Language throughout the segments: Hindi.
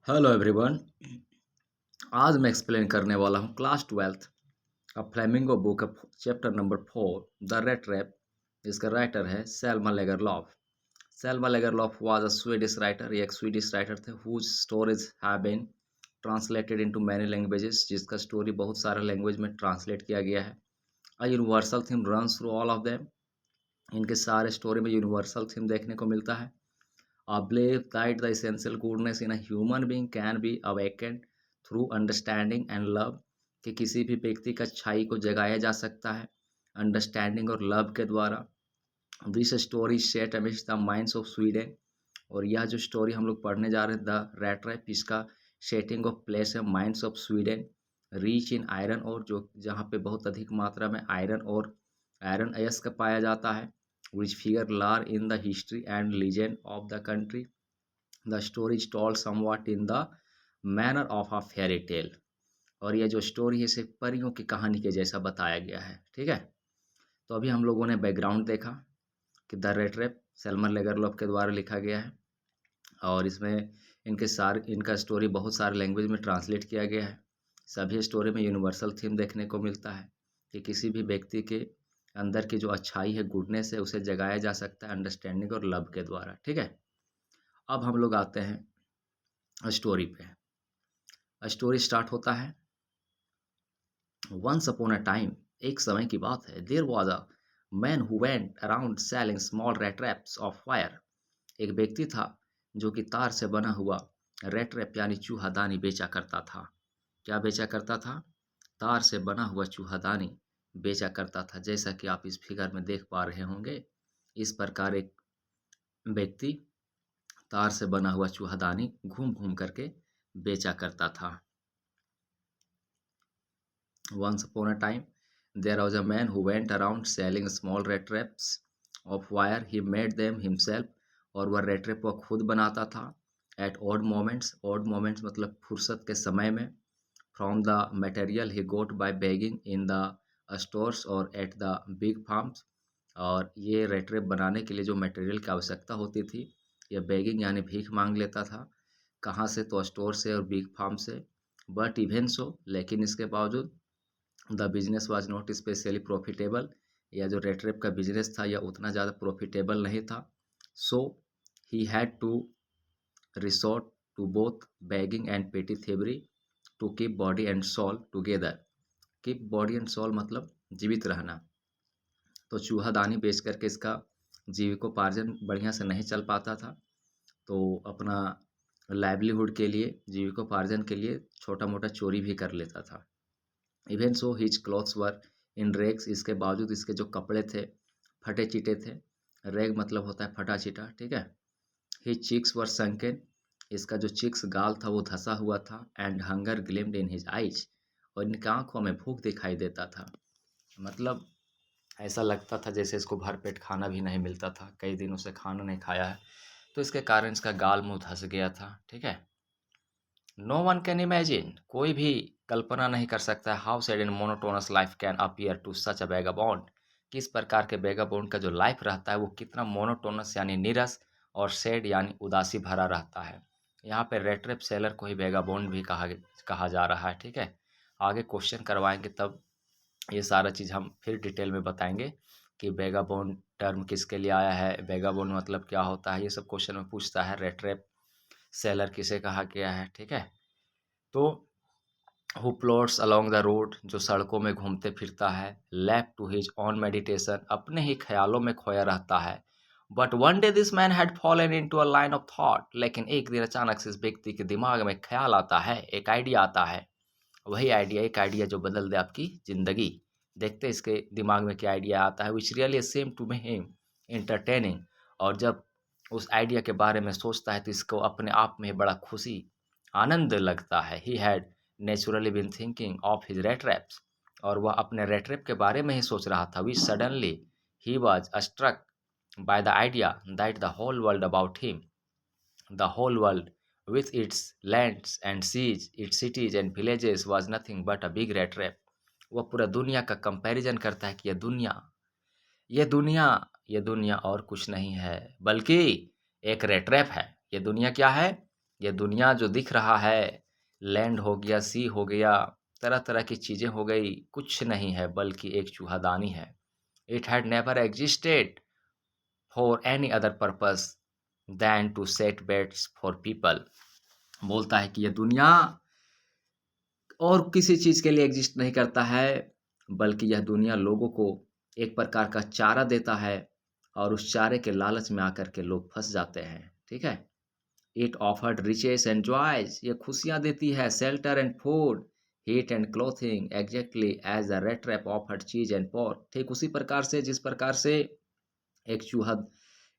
Hello everyone. आज मैं एक्सप्लेन करने वाला हूँ क्लास 12th का फ्लेमिंगो बुक का chapter number 4 the red trap. इसका राइटर है Selma Lagerlof. Selma Lagerlof was a Swedish writer. ये एक स्वीडिश राइटर थे whose stories have been translated into many languages, जिसका स्टोरी बहुत सारे लैंग्वेज में ट्रांसलेट किया गया है। A universal theme runs through all of them. इनके सारे स्टोरी में यूनिवर्सल थीम देखने को मिलता है। I believe that the essential goodness in a human being can be awakened through understanding and love, कि किसी भी व्यक्ति का अच्छाई को जगाया जा सकता है अंडरस्टैंडिंग और लव के द्वारा। This story set amidst the minds of Sweden. और यह जो स्टोरी हम लोग पढ़ने जा रहे हैं द रेड ट्रैप, इसका सेटिंग ऑफ प्लेस है minds of Sweden, rich in iron और, जो जहाँ पे बहुत अधिक मात्रा में आयरन अयस्क पाया जाता है, which figure large in the history and legend of the country. The story is told somewhat in the manner of a fairy tale. और ये जो स्टोरी है इसे परियों की कहानी के जैसा बताया गया है। ठीक है, तो अभी हम लोगों ने बैकग्राउंड देखा कि द रेड ट्रैप सेल्मर लेगरलॉफ के द्वारा लिखा गया है और इसमें इनका स्टोरी बहुत सारे लैंग्वेज में ट्रांसलेट किया गया है। सभी स्टोरी में यूनिवर्सल थीम देखने को मिलता है कि किसी भी व्यक्ति के अंदर की जो अच्छाई है, गुडनेस है, उसे जगाया जा सकता है अंडरस्टैंडिंग और लव के द्वारा। ठीक है, अब हम लोग आते हैं स्टोरी पे। स्टोरी स्टार्ट होता है वंस अपॉन अ टाइम, एक समय की बात है, there was a man who went around selling small red traps of fire. एक व्यक्ति था जो कि तार से बना हुआ रेड ट्रैप यानी चूहादानी बेचा करता था। क्या बेचा करता था? तार से बना हुआ चूहादानी बेचा करता था। जैसा कि आप इस फिगर में देख पा रहे होंगे, इस प्रकार एक व्यक्ति तार से बना हुआ चूहादानी घूम घूम करके बेचा करता था। Once upon a time, there was a man who went around selling small red traps of wire. He made them himself, और वह रेड ट्रैप को खुद बनाता था। At odd moments मतलब फुर्सत के समय में। From the material he got by begging in the stores और at the big farms। और ये रेड ट्रैप बनाने के लिए जो मटेरियल की आवश्यकता होती थी, यह बेगिंग यानी भीख मांग लेता था। कहाँ से? तो स्टोर से और बिग फार्म से। बट इवन सो, लेकिन इसके बावजूद, the business was not specially profitable, यह जो रेड ट्रैप का बिजनेस था यह उतना ज़्यादा प्रॉफिटेबल नहीं था। So he had to resort to both begging and petty thievery to keep body and soul together. Keep body and soul मतलब जीवित रहना। तो चूहादानी बेच करके इसका जीविकोपार्जन बढ़िया से नहीं चल पाता था, तो अपना लाइवलीहुड के लिए, जीविकोपार्जन के लिए छोटा मोटा चोरी भी कर लेता था। इवन सो हिज क्लॉथ्स वर इन रेग्स, इसके बावजूद इसके जो कपड़े थे फटे चिटे थे। रेग मतलब होता है फटा चिटा। ठीक है, हिज चीक्स वर संकन, इसका जो चिक्स गाल था वो धंसा हुआ था। And hunger ग्लिम्ड in his eyes, और इनकी आंखों में भूख दिखाई देता था। मतलब ऐसा लगता था जैसे इसको भरपेट खाना भी नहीं मिलता था, कई दिनों से खाना नहीं खाया है, तो इसके कारण इसका गाल मुंह धंस गया था। ठीक है, नो वन कैन इमेजिन, कोई भी कल्पना नहीं कर सकता है, how sad and monotonous life can appear to such a vagabond, किस प्रकार के वेगाबॉन्ड का जो लाइफ रहता है वो कितना मोनोटोनस यानी नीरस और सैड यानी उदासी भरा रहता है। यहाँ पे रेड ट्रैप सेलर को ही वेगाबॉन्ड भी कहा जा रहा है। ठीक है, आगे क्वेश्चन करवाएंगे तब ये सारा चीज़ हम फिर डिटेल में बताएंगे कि वेगाबॉन्ड टर्म किसके लिए आया है, वेगाबॉन्ड मतलब क्या होता है, ये सब क्वेश्चन में पूछता है। रेड ट्रैप सेलर किसे कहा गया है? ठीक है, तो who plots along the road, जो सड़कों में घूमते फिरता है। Left to his own meditation, अपने ही ख्यालों में खोया रहता है। But one day this man had fallen into a line of thought, लेकिन एक दिन अचानक से इस व्यक्ति के दिमाग में ख्याल आता है, एक आइडिया आता है। वही आइडिया, एक आइडिया जो बदल दे आपकी ज़िंदगी। देखते इसके दिमाग में क्या आइडिया आता है। Which really same to me him entertaining, और जब उस आइडिया के बारे में सोचता है तो इसको अपने आप में बड़ा खुशी आनंद लगता है। He had naturally been thinking of his red traps, और वह अपने रेड ट्रैप के बारे में ही सोच रहा था। Which suddenly he was struck by the idea that the whole world about him, the whole world, with its lands and seas, its cities and villages, was nothing but a big rat trap. वह पूरा दुनिया का कंपैरिजन करता है कि यह दुनिया और कुछ नहीं है बल्कि एक रेट ट्रैप है। यह दुनिया क्या है? ये दुनिया जो दिख रहा है, लैंड हो गया, सी हो गया, तरह तरह की चीज़ें हो गई, कुछ नहीं है बल्कि एक चूहादानी है। It had never existed for any other purpose than to set baits for people. बोलता है कि ये दुनिया और किसी चीज़ के लिए एग्जिस्ट नहीं करता है, बल्कि यह दुनिया लोगों को एक प्रकार का चारा देता है और उस चारे के लालच में आकर के लोग फंस जाते हैं। ठीक है। It offered riches and joys, ये खुशियाँ देती है, shelter and food, heat and clothing, exactly as the rat trap offered cheese and pork. ठीक उसी प्रकार से जिस प्रकार से एक चूहा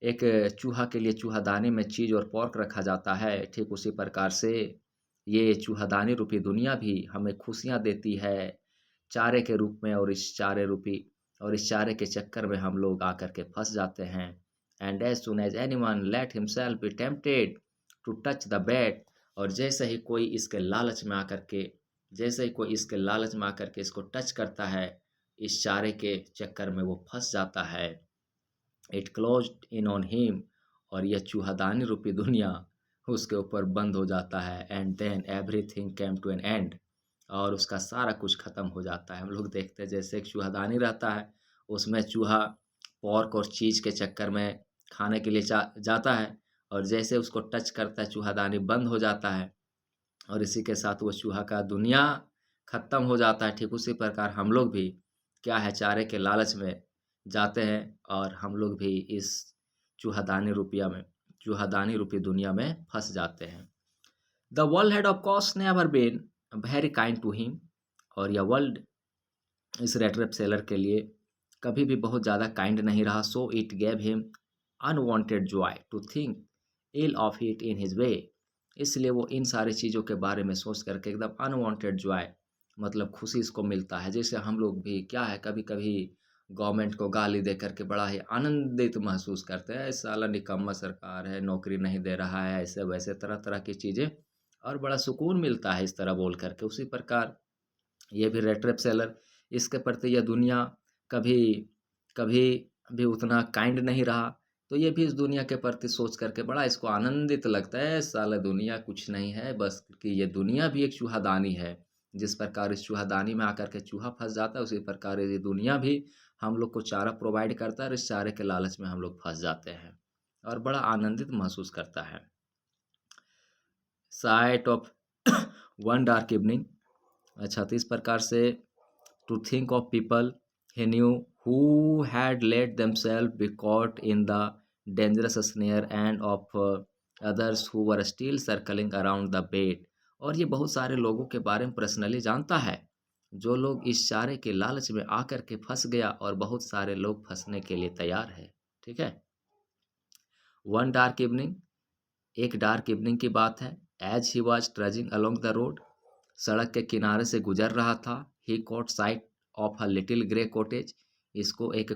एक चूहा के लिए चूहादानी में चीज़ और पोर्क रखा जाता है, ठीक उसी प्रकार से ये चूहादानी रूपी दुनिया भी हमें खुशियाँ देती है चारे के रूप में, और इस चारे के चक्कर में हम लोग आकर के फंस जाते हैं। And as soon as anyone let himself be tempted to touch the bait, और जैसे ही कोई इसके लालच में आकर के इसको टच करता है, इस चारे के चक्कर में वो फंस जाता है। It closed in on him, और यह चूहादानी रूपी दुनिया उसके ऊपर बंद हो जाता है। And then everything came to an end, और उसका सारा कुछ ख़त्म हो जाता है। हम लोग देखते हैं जैसे एक चूहादानी रहता है, उसमें चूहा पोर्क और चीज़ के चक्कर में खाने के लिए जाता है, और जैसे उसको टच करता है चूहादानी बंद हो जाता है, और इसी के साथ वो चूहा का दुनिया ख़त्म हो जाता है। ठीक उसी प्रकार हम लोग भी क्या है, चारे के लालच में जाते हैं और हम लोग भी इस चूहादानी रूपी दुनिया में फंस जाते हैं। The world had of course never been very kind to him, और यह वर्ल्ड इस रेड सेलर के लिए कभी भी बहुत ज़्यादा काइंड नहीं रहा। So it gave him unwonted joy to think ill of it in his way, इसलिए वो इन सारी चीज़ों के बारे में सोच करके एकदम अनवांटेड जॉय, मतलब खुशी इसको मिलता है। जैसे हम लोग भी क्या है, कभी कभी गवर्नमेंट को गाली दे करके बड़ा ही आनंदित महसूस करते हैं, साला निकम्मा सरकार है, नौकरी नहीं दे रहा है, ऐसे वैसे तरह तरह की चीज़ें, और बड़ा सुकून मिलता है इस तरह बोल करके। उसी प्रकार ये भी रेड ट्रैप सेलर, इसके प्रति यह दुनिया कभी कभी भी उतना काइंड नहीं रहा, तो ये भी इस दुनिया के प्रति सोच करके बड़ा इसको आनंदित लगता है, साला दुनिया कुछ नहीं है, बस कि ये दुनिया भी एक चूहादानी है। जिस प्रकार इस चूहादानी में आकर के चूहा फंस जाता है, उसी प्रकार ये दुनिया भी हम लोग को चारा प्रोवाइड करता है, और इस चारे के लालच में हम लोग फंस जाते हैं और बड़ा आनंदित महसूस करता है। Sight of one dark evening, अच्छा तो इस प्रकार से to think of people he knew who had let themselves be caught in the dangerous snare, and of others who were still circling around the bait, और ये बहुत सारे लोगों के बारे में पर्सनली जानता है जो लोग इस चारे के लालच में आकर के फंस गया, और बहुत सारे लोग फंसने के लिए तैयार है। ठीक है। वन डार्क इवनिंग, एक डार्क इवनिंग की बात है। As he was trudging along the road, सड़क के किनारे से गुजर रहा था। He caught sight of a little grey cottage, इसको एक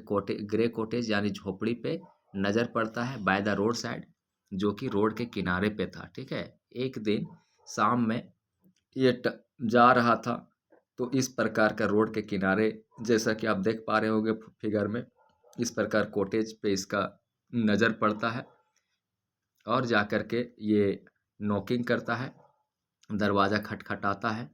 ग्रे कॉटेज यानी झोपड़ी पे नज़र पड़ता है, बाय द रोड साइड, जो कि रोड के किनारे पे था। ठीक है। एक दिन शाम में ये जा रहा था, तो इस प्रकार का रोड के किनारे, जैसा कि आप देख पा रहे होंगे फिगर में, इस प्रकार कॉटेज पे इसका नज़र पड़ता है, और जा कर के ये नॉकिंग करता है, दरवाज़ा खटखटाता है।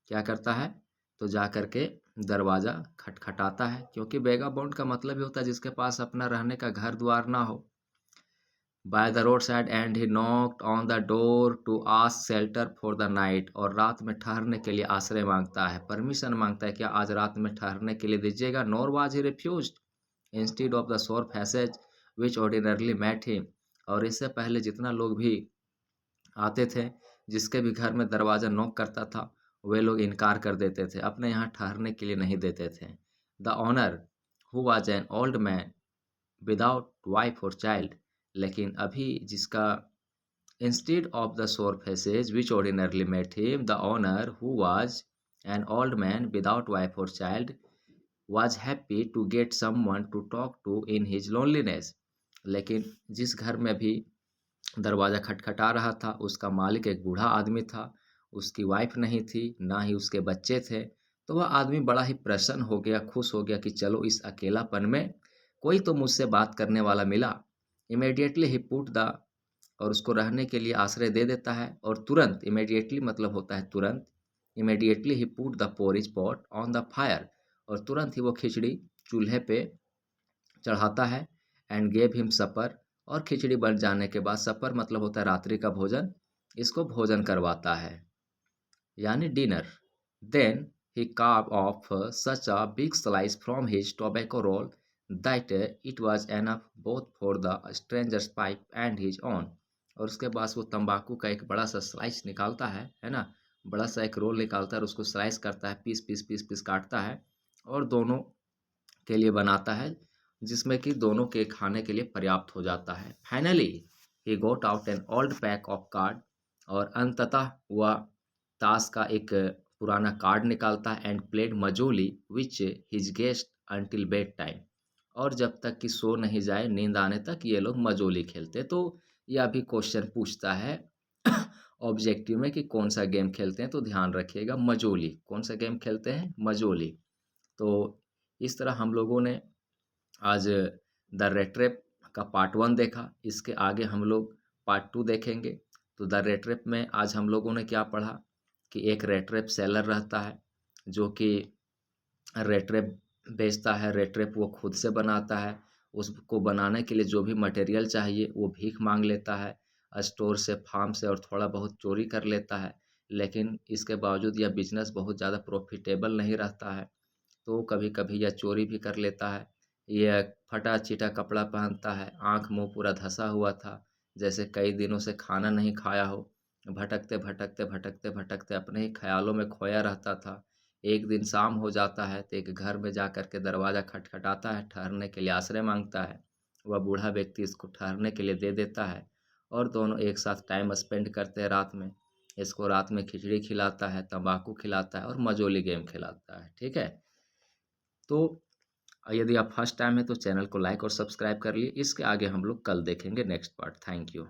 क्या करता है, तो जा कर के दरवाज़ा खटखटाता है, क्योंकि बेगाबाउंड का मतलब ही होता है जिसके पास अपना रहने का घर द्वार ना हो। By the road side and he knocked on the door to ask shelter for the night, और रात में ठहरने के लिए आश्रय मांगता है, परमिशन मांगता है, क्या आज रात में ठहरने के लिए दीजिएगा। Nor was he refused instead of the sour faces which ordinarily met him, और इससे पहले जितना लोग भी आते थे, जिसके भी घर में दरवाज़ा नॉक करता था, वे लोग इनकार कर देते थे, अपने यहाँ ठहरने के लिए नहीं देते थे। The owner who was an old man without wife और चाइल्ड, लेकिन अभी जिसका instead of the sour faces which ordinarily met him, the owner who was an old man without wife और child was happy to get someone to talk to in his loneliness, लेकिन जिस घर में भी दरवाज़ा खटखटा रहा था, उसका मालिक एक बूढ़ा आदमी था, उसकी वाइफ नहीं थी, ना ही उसके बच्चे थे, तो वह आदमी बड़ा ही प्रसन्न हो गया, खुश हो गया कि चलो इस अकेलापन में कोई तो मुझसे बात करने वाला मिला। इमीडिएटली ही पुट द और उसको रहने के लिए आश्रय दे देता है और तुरंत इमीडिएटली मतलब होता है तुरंत। Immediately he put the porridge pot on the fire, और तुरंत ही वो खिचड़ी चूल्हे पे चढ़ाता है। एंड गेव हिम सपर, और खिचड़ी बन जाने के बाद सपर मतलब होता है रात्रि का भोजन, इसको भोजन करवाता है यानी dinner. Then he carved off such a big slice from his tobacco roll that it was enough both for the stranger's pipe and his own। और उसके बाद वो तंबाकू का एक बड़ा सा स्लाइस निकालता है ना, बड़ा सा एक रोल निकालता है और उसको स्लाइस करता है, पीस पीस पीस पीस काटता है और दोनों के लिए बनाता है, जिसमें कि दोनों के खाने के लिए पर्याप्त हो जाता है। Finally he got out an old pack of card, और अंततः वह ताश का एक पुराना कार्ड निकालता है। एंड प्लेड मजोली with his guest until bed time, और जब तक कि सो नहीं जाए, नींद आने तक ये लोग मजोली खेलते। तो यह भी क्वेश्चन पूछता है ऑब्जेक्टिव में कि कौन सा गेम खेलते हैं, तो ध्यान रखिएगा मजोली, कौन सा गेम खेलते हैं, मजोली। तो इस तरह हम लोगों ने आज द रेट रैप का पार्ट 1 देखा, इसके आगे हम लोग पार्ट 2 देखेंगे। तो द रेट रैप में आज हम लोगों ने क्या पढ़ा कि एक रेट रैप सेलर रहता है जो कि रेट रैप बेचता है। रेट रैप वो खुद से बनाता है, उसको बनाने के लिए जो भी मटेरियल चाहिए वो भीख मांग लेता है स्टोर से, फार्म से, और थोड़ा बहुत चोरी कर लेता है। लेकिन इसके बावजूद यह बिजनेस बहुत ज़्यादा प्रॉफिटेबल नहीं रहता है, तो कभी कभी यह चोरी भी कर लेता है। यह फटा चिटा कपड़ा पहनता है, आँख मुंह पूरा धंसा हुआ था, जैसे कई दिनों से खाना नहीं खाया हो। भटकते भटकते भटकते भटकते अपने ही ख्यालों में खोया रहता था। एक दिन शाम हो जाता है तो एक घर में जा कर के दरवाज़ा खटखटाता है, ठहरने के लिए आश्रय मांगता है। वह बूढ़ा व्यक्ति इसको ठहरने के लिए दे देता है और दोनों एक साथ टाइम स्पेंड करते हैं रात में। इसको रात में खिचड़ी खिलाता है, तंबाकू खिलाता है और मजोली गेम खिलाता है। ठीक है, तो यदि आप फर्स्ट टाइम है तो चैनल को लाइक और सब्सक्राइब कर लिए। इसके आगे हम लोग कल देखेंगे नेक्स्ट पार्ट। Thank you.